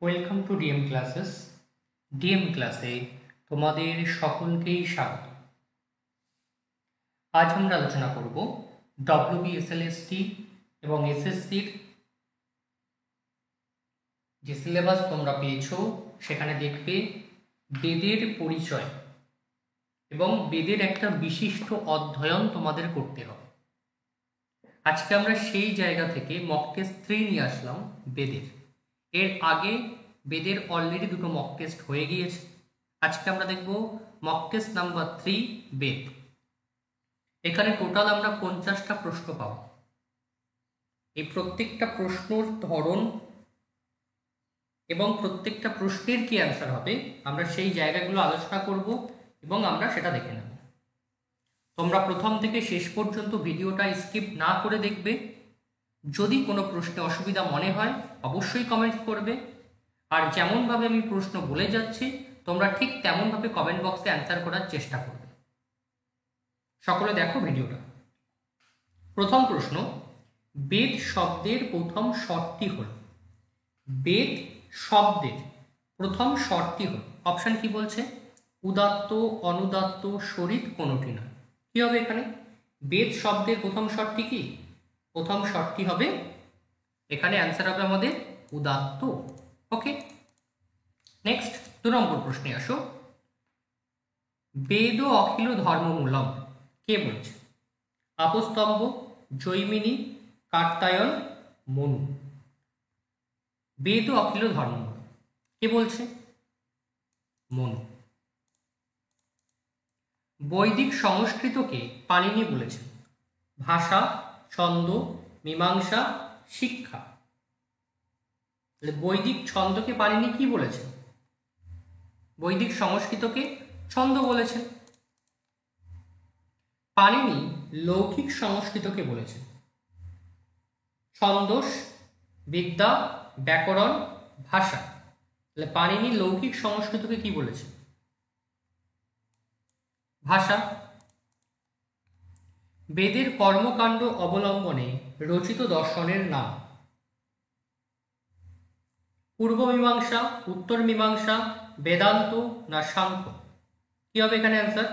Welcome to DM classes. DM ক্লাসে তোমাদের সকলকেই স্বাগত। আজ আমরা আলোচনা করব ডব্লিউবিএসএলএসটি এবং এসএসসির যে সিলেবাস তোমরা পেয়েছো সেখানে দেখবে বেদের পরিচয় এবং বেদের একটা বিশিষ্ট অধ্যয়ন তোমাদের করতে হবে। আজকে আমরা সেই জায়গা থেকে মক টেস্ট 3 নিয়ে আসলাম বেদের। এর আগে বেদের অলরেডি দুটো মক টেস্ট হয়ে গিয়েছে। আজকে আমরা দেখব মক টেস্ট নাম্বার 3 বেদ। এখানে টোটাল আমরা 50টা প্রশ্ন পাব। এই প্রত্যেকটা প্রশ্নের ধরন এবং প্রত্যেকটা প্রশ্নের কি অ্যান্সার হবে আমরা সেই জায়গাগুলো আলোচনা করব এবং আমরা সেটা দেখে নেব। তোমরা প্রথম থেকে শেষ পর্যন্ত ভিডিওটা স্কিপ না করে দেখবে। যদি কোনো প্রশ্নে অসুবিধা মনে হয় অবশ্যই কমেন্ট করবে, আর যেমনভাবে আমি প্রশ্ন বলে যাচ্ছি তোমরা ঠিক তেমনভাবে কমেন্ট বক্সে অ্যান্সার করার চেষ্টা করবে। সকলে দেখো ভিডিওটা। প্রথম প্রশ্ন, বেদ শব্দের প্রথম স্বরটি হল। বেদ শব্দের প্রথম স্বরটি হল, অপশন কি বলছে? উদাত্ত, অনুদাত্ত, স্বরিত কোনটি নয়। কি হবে এখানে? বেদ শব্দের প্রথম স্বরটি কি? প্রথম স্বরটি হবে এখানে অ্যান্সার হবে আমাদের উদাত্ত। ওকে, নেক্সট 2 নম্বর প্রশ্নে আসো। বেদ অখিল ধর্মমূলম কে বলছে? আপস্তম্ভ, জৈমিনী, কাত্যায়ন, মনু। বেদ অখিল ধর্মমূলম কে বলছে? মনু। বৈদিক সংস্কৃতকে পাণিনি বলেছেন ভাষা, ছন্দ, মীমাংসা, শিক্ষা। বৈদিক ছন্দকে পাণিনি কি বলেছেন? বৈদিক সংস্কৃতকে ছন্দ বলেছেন। পাণিনি লৌকিক সংস্কৃতকে বলেছেন ছন্দস, বিদ্যা, ব্যাকরণ, ভাষা। তাহলে পাণিনি লৌকিক সংস্কৃতকে কি বলেছে? ভাষা। বেদের কর্মকাণ্ড অবলম্বনে রচিত দর্শনের নাম? পূর্ব মীমাংসা, উত্তর মীমাংসা, বেদান্ত না সাংখ্য? কি হবে এখানে অ্যান্সার?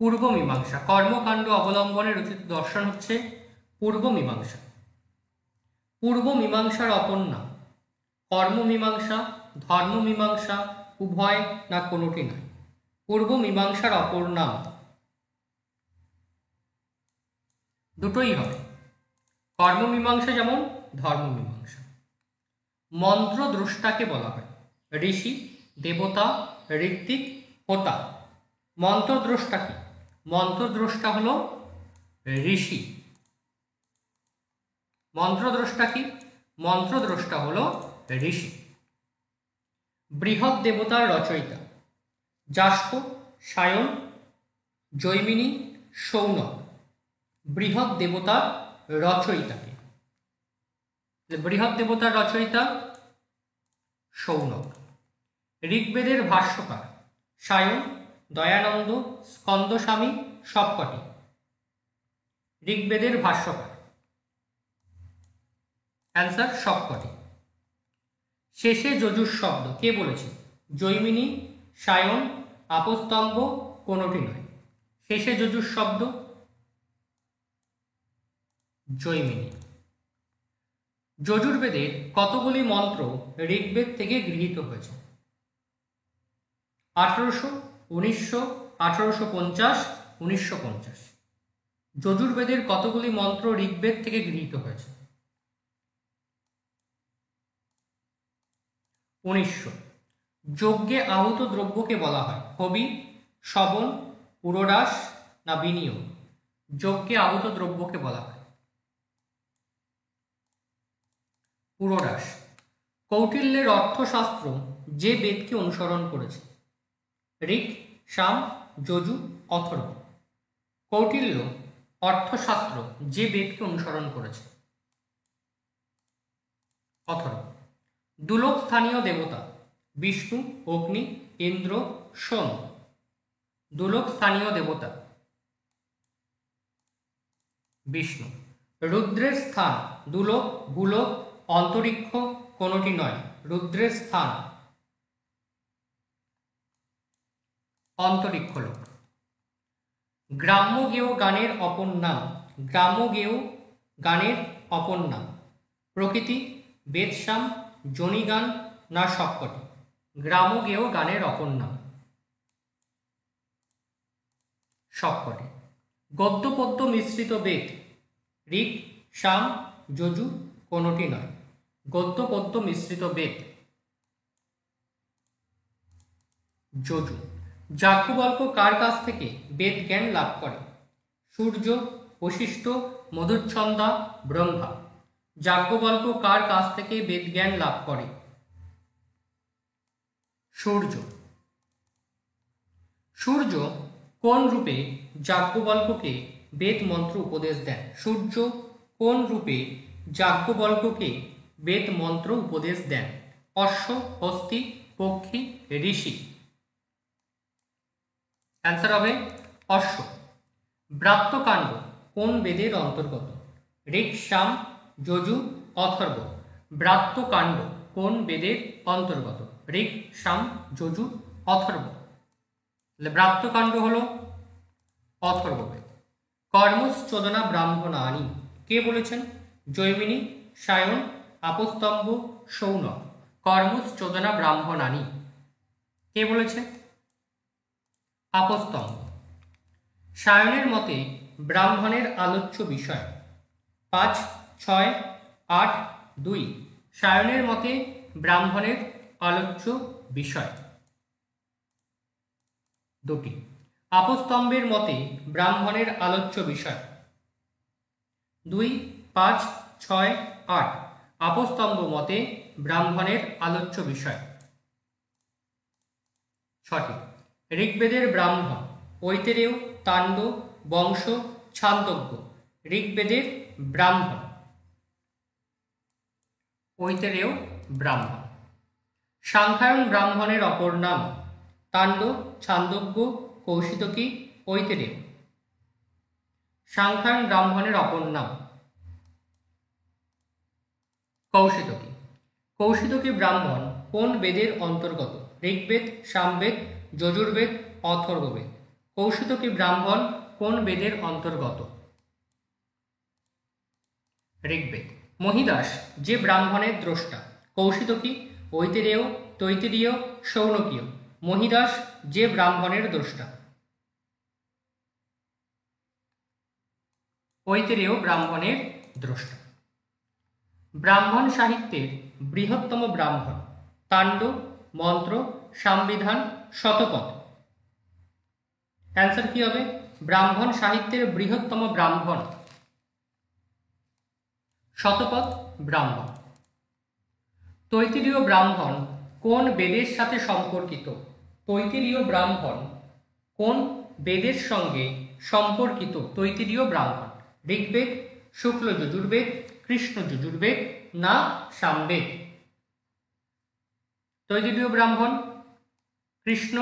পূর্ব মীমাংসা। কর্মকাণ্ড অবলম্বনে রচিত দর্শন হচ্ছে পূর্ব মীমাংসা। পূর্ব মীমাংসার অপর নাম কর্ম মীমাংসা, ধর্ম মীমাংসা, উভয় না কোনোটি নয়? পূর্ব মীমাংসার অপর নাম দুটোই হবে, কর্ম মীমাংসা যেমন ধর্ম মীমাংসা। মন্ত্র দ্রষ্টাকে বলা হয় ঋষি, দেবতা, ঋত্বিক, হোতা। মন্ত্রদ্রষ্টা কি? মন্ত্রদ্রষ্টা হলো ঋষি। মন্ত্রদ্রষ্টা কি? মন্ত্রদ্রষ্টা হলো ঋষি। বৃহৎ দেবতার রচয়িতা যাস্ক, সায়ন, জৈমিনী, সৌনক। বৃহৎ দেবতার রচয়িতাকে? বৃহৎ দেবতার রচয়িতা সৌনক। ঋগ্বেদের ভাষ্যকার সায়ন, দয়ানন্দ, স্কন্দস্বামী, সবকটি। ঋগ্বেদের ভাষ্যকার অ্যান্সার সবকটি। শেষে যজুর শব্দ কে বলেছে? জৈমিনী, সায়ন, আপস্তম্ভ, কোনটি নয়? শেষে যজুর শব্দ জৈমিনী। যজুর্বেদের কতগুলি মন্ত্র ঋগ্বেদ থেকে গৃহীত হয়েছে? 1800, 1900, 1850, 1950। যজুর্বেদের কতগুলি মন্ত্র ঋগ্বেদ থেকে গৃহীত হয়েছে? 1900। যজ্ঞে আহুত দ্রব্যকে বলা হয় হবি, শবন, পুরোরাস না বিনিয়োগ? যজ্ঞে আহুত দ্রব্যকে বলা হয় পুরোরাস। কৌটিল্যের অর্থশাস্ত্র যে বেদকে অনুসরণ করেছে? ঋক, সাম, যজু, অথর্ব। কৌটিল্য অর্থশাস্ত্র যে বেদকে অনুসরণ করেছে? অথর্ব। দুলোক স্থানীয় দেবতা বিষ্ণু, অগ্নি, ইন্দ্র, সোম। দুলোক স্থানীয় দেবতা বিষ্ণু। রুদ্রের স্থান দুলোক, ভূলোক, অন্তরিক্ষ, কোনটি নয়। রুদ্রের স্থান অন্তরিক্ষলোক। গ্রাম্য গেয় গানের অপর নাম। গ্রাম্য গেয় গানের অপর নাম প্রকৃতি, বেদসাম, জনিগান না সবকটি। গ্রাম্য গেয় গানের অপর নাম সবকটি। গদ্য পদ্য মিশ্রিত বেদ। ঋক, সাম, যজু কোনটি নয়। গদ্য পদ্য মিশ্রিত বেদ যজু। যাজ্ঞবল্ক্য কার কাছ থেকে বেদ জ্ঞান লাভ করে? সূর্য, বশিষ্ঠ, মধুচ্ছন্দা, ব্রহ্মা। যাজ্ঞবল্ক্য কার কাছ থেকে বেদ জ্ঞান লাভ করে? সূর্য। সূর্য কোন রূপে যাজ্ঞবল্ক্যকে বেদ মন্ত্র উপদেশ দেন? সূর্য কোন রূপে যাজ্ঞবল্ক্যকে বেদ মন্ত্র উপদেশ দেন? অশ্ব, হস্তি, পক্ষী, ঋষি। অ্যান্সার হবে অশ্ব। ব্রাত্যকাণ্ড কোন বেদের অন্তর্গত? ঋক, সাম, যজু, অথর্ব। ব্রাত্যকাণ্ড কোন বেদের অন্তর্গত? ঋক, সাম, যজু, অথর্ব। ব্রাত্যকাণ্ড হল অথর্ববেদ। কর্মশ্চোদনা ব্রাহ্মণানি কে বলেছেন? জৈমিনী, সায়ন, আপস্তম্ভ, সৌনক। কর্মশ্চোদনা ব্রাহ্মণানি কে বলেছে? আপস্তম্ভ। সায়নের মতে ব্রাহ্মণের আলোচ্য বিষয় 5, 6, 8, 2। সায়নের মতে ব্রাহ্মণের আলোচ্য বিষয় 2টি। আপস্তম্ভের মতে ব্রাহ্মণের আলোচ্য বিষয় 2, 5, 6, 8। আপস্তম্ভ মতে ব্রাহ্মণের আলোচ্য বিষয় 6টি। ঋগ্বেদের ব্রাহ্মণ ঐতেরেয়, তাণ্ড, বংশ, ছান্দোগ্য। ঋগ্বেদের ব্রাহ্মণ ঐতেরেয় ব্রাহ্মণ। সাংখ্যায়ন ব্রাহ্মণের অপর নাম। তাণ্ড, ছান্দোগ্য, কৌশিতকী, ঐতেরেয়। সাংখ্যায়ন ব্রাহ্মণের অপর নাম কৌশিতকী। কৌশিতকী ব্রাহ্মণ কোন বেদের অন্তর্গত? ঋগ্বেদ, সামবেদ, যজুর্বেদ, অথর্ববেদ। কৌশিতকী ব্রাহ্মণ কোন বেদের অন্তর্গত? ঋগ্বেদ। মহিদাস যে ব্রাহ্মণের দ্রষ্টা? কৌশিতকী, ঐতেরেয়, তৈত্তিরীয়, শৌনকীয়। মহিদাস যে ব্রাহ্মণের দ্রষ্টা? ঐতেরেয় ব্রাহ্মণের দ্রষ্টা। ব্রাহ্মণ সাহিত্যের বৃহত্তম ব্রাহ্মণ। তাণ্ড, মন্ত্র, সাংবিধান, শতপথ। অ্যান্সার কি হবে? ব্রাহ্মণ সাহিত্যের বৃহত্তম ব্রাহ্মণ শতপথ ব্রাহ্মণ। তৈত্তিরীয় ব্রাহ্মণ কোন বেদের সাথে সম্পর্কিত? তৈত্তিরীয় ব্রাহ্মণ কোন বেদের সঙ্গে সম্পর্কিত? তৈত্তিরীয় ব্রাহ্মণ ঋগ্বেদ, শুক্ল যজুর্বেদ, কৃষ্ণ যজুর্বেদ না সামবেদ? তৈত্তিরীয় ব্রাহ্মণ কৃষ্ণ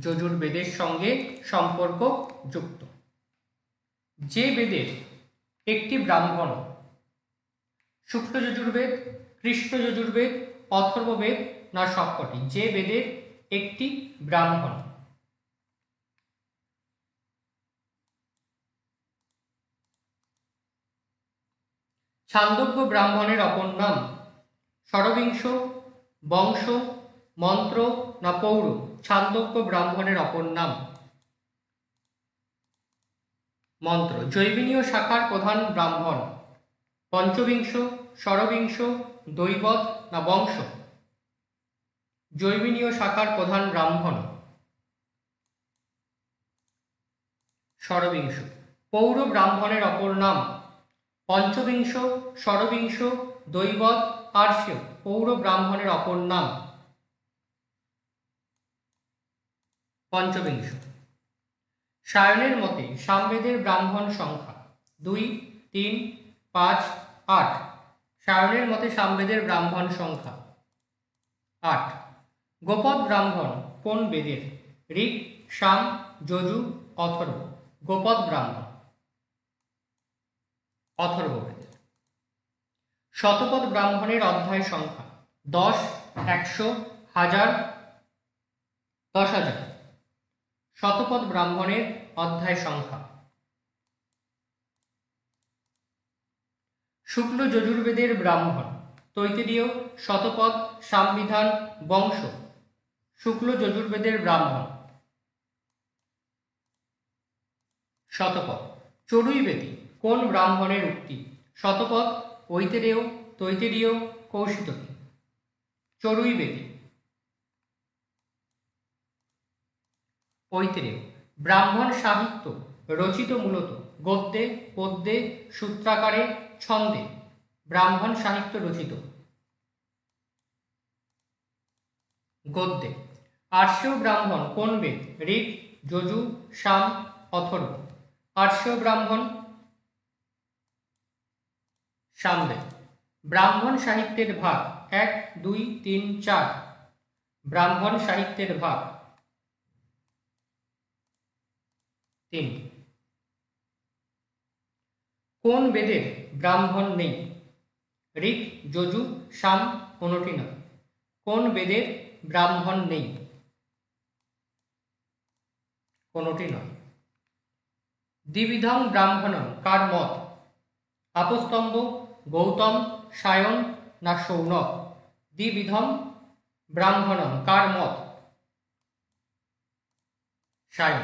যজুর্বেদের সঙ্গে সম্পর্ক যুক্ত। যে বেদের একটি ব্রাহ্মণ শুক্ল যজুর্বেদ, কৃষ্ণ যজুর্বেদ, অথর্ববেদ না সবকটি? যে বেদের একটি ব্রাহ্মণ। ছান্দোগ্য ব্রাহ্মণের অপর নাম? ষড়বিংশ, বংশ, মন্ত্র না পৌর? ছান্দোগ্য ব্রাহ্মণের অপর নাম মন্ত্র। জৈমিনীয় শাখার প্রধান ব্রাহ্মণ? পঞ্চবিংশ, ষড়বিংশ, দৈবত না বংশ? জৈমিনীয় শাখার প্রধান ব্রাহ্মণ ষড়বিংশ। পৌর ব্রাহ্মণের অপর নাম? পঞ্চবিংশ, ষড়বিংশ, দৈবত, আর্ষেয়। পৌর ব্রাহ্মণের অপর নাম পঞ্চবিংশ। সায়নের মতে সামবেদের ব্রাহ্মণ সংখ্যা 2, 3, 5, 8। সায়নের মতে সামবেদের ব্রাহ্মণ সংখ্যা 8। গোপদ ব্রাহ্মণ কোন বেদের? ঋক, সাম, যজু, অথর্ব। গোপদ ব্রাহ্মণ অথর্ববেদ। শতপথ ব্রাহ্মণের অধ্যায় সংখ্যা 10, 100, 1000, 10,000। শতপথ ব্রাহ্মণের অধ্যায় সংখ্যা। শুক্ল যজুর্বেদের ব্রাহ্মণ তৈত্তিরীয়, শতপথ, সামবিধান, বংশ। শুক্ল যজুর্বেদের ব্রাহ্মণ। শতপথ। চড়ুইবেদী কোন ব্রাহ্মণের উক্তি? শতপথ, ঐতিরেয়, তৈত্তিরীয়, কৌশিতকী। চড়ুইবেদী। ঐতিরেয়। ব্রাহ্মণ সাহিত্য রচিত মূলত গদ্যে, পদ্যে, সূত্রাকারে, ছন্দে। ব্রাহ্মণ সাহিত্য রচিত গদ্যে। আর্ষেয় ব্রাহ্মণ কোন বেদ? ঋক্, যজু, সাম, অথর্ব। আর্ষেয় ব্রাহ্মণ সামবেদ। ব্রাহ্মণ সাহিত্যের ভাগ 1, 2, 3, 4। ব্রাহ্মণ সাহিত্যের ভাগ 3। কোন বেদের ব্রাহ্মণ নেই? ঋক্, যজু, সাম, কোনটি নয়। কোন বেদের ব্রাহ্মণ নেই? কোনটি নয়। দ্বিবিধং ব্রাহ্মণম কার মত? আপস্তম্ভ, গৌতম, সায়ন না শৌনক? দ্বিবিধম ব্রাহ্মণম কার মত? সায়ন।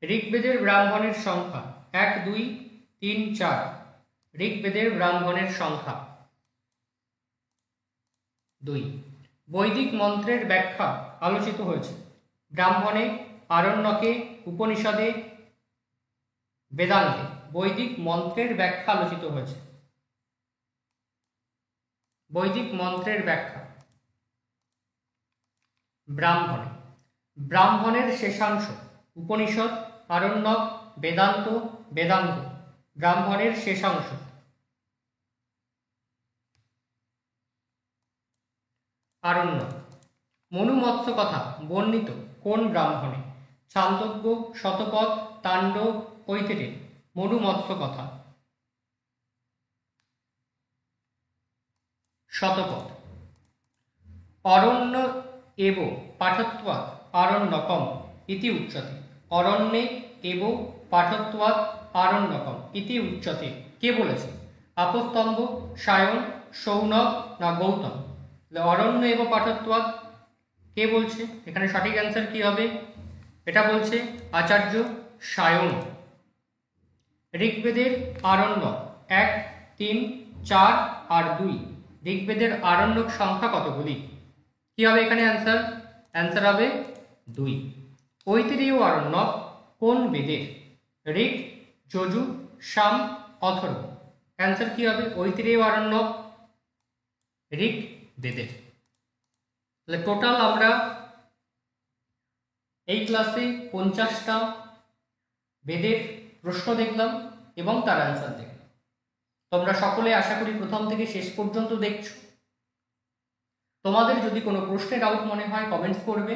ঋগ্বেদের ব্রাহ্মণের সংখ্যা 1, 2, 3, 4। ঋগ্বেদের ব্রাহ্মণের সংখ্যা 2। বৈদিক মন্ত্রের ব্যাখ্যা আলোচিত হয়েছে ব্রাহ্মণে, আরণ্যকে, উপনিষদে, বেদান্তে। বৈদিক মন্ত্রের ব্যাখ্যা আলোচিত হয়েছে। বৈদিক মন্ত্রের ব্যাখ্যা ব্রাহ্মণে। ব্রাহ্মণের শেষাংশ উপনিষদ, আরণ্যক, বেদান্ত, বেদাঙ্গ। ব্রাহ্মণের শেষাংশ। আরণ্যক। মনু মৎস্য কথা বর্ণিত কোন ব্রাহ্মণে? ছান্দোগ্য, শতপথ, তাণ্ডব, ঐতিরেয়। মনু মৎস্য কথা। শতপথ। অরণ্য এব পাঠত্বাৎ আরণ্যকম ইতি উচ্যতে। অরণ্যে এব পাঠত্বাৎ আরণ্যকম ইতি উচ্যতে কে বলেছে? আপস্তম্ভ, সায়ন, শৌনক না গৌতম? অরণ্য এব পাঠত্বাৎ কে বলছে? এখানে সঠিক অ্যান্সার কি হবে? এটা বলছে আচার্য সায়ন। ঋগ্বেদের আরণ্যক 1, 3, 4 আর 2। ঋগ্বেদের আরণ্যক সংখ্যা কতগুলি? কি হবে এখানে অ্যান্সার? অ্যান্সার হবে 2। ঐতিরেয় আরণ্যক কোন বেদের? ঋক্, যজু, সাম, অথর্ব। অ্যান্সার কি হবে? ঐতিরেয় আরণ্যক ঋক্ বেদের। তাহলে টোটাল আমরা এই ক্লাসে 50টা বেদের প্রশ্ন দেখলাম এবং তার অ্যান্সার দেখলাম। তোমরা সকলে আশা করি প্রথম থেকে শেষ পর্যন্ত দেখছো। তোমাদের যদি কোনো প্রশ্নে ডাউট মনে হয় কমেন্টস করবে।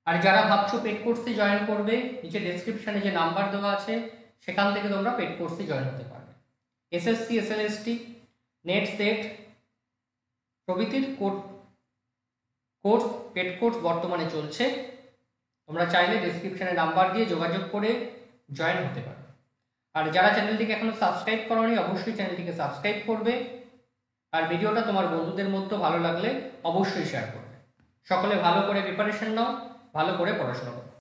আর যারা ভাবছো পেড কোর্সে জয়েন করবে, নিচে ডেসক্রিপশনে যে নাম্বার দেওয়া আছে সেখান থেকে তোমরা পেড কোর্সে জয়েন হতে পারবে। এসএসসি, এসএলএসটি, নেট, সেট প্রভৃতির কোর্স পেড কোর্স বর্তমানে চলছে। তোমরা চাইলে ডেসক্রিপশনে নাম্বার দিয়ে যোগাযোগ করে জয়েন হতে পারো। আর যারা চ্যানেলটিকে এখনো সাবস্ক্রাইব করোনি অবশ্যই চ্যানেলটিকে সাবস্ক্রাইব করবে। আর ভিডিওটা তোমার বন্ধুদের মধ্যে ভালো লাগলে অবশ্যই শেয়ার করবে। সকলে ভালো করে প্রিপারেশন নাও, ভালো করে পড়াশোনা করো।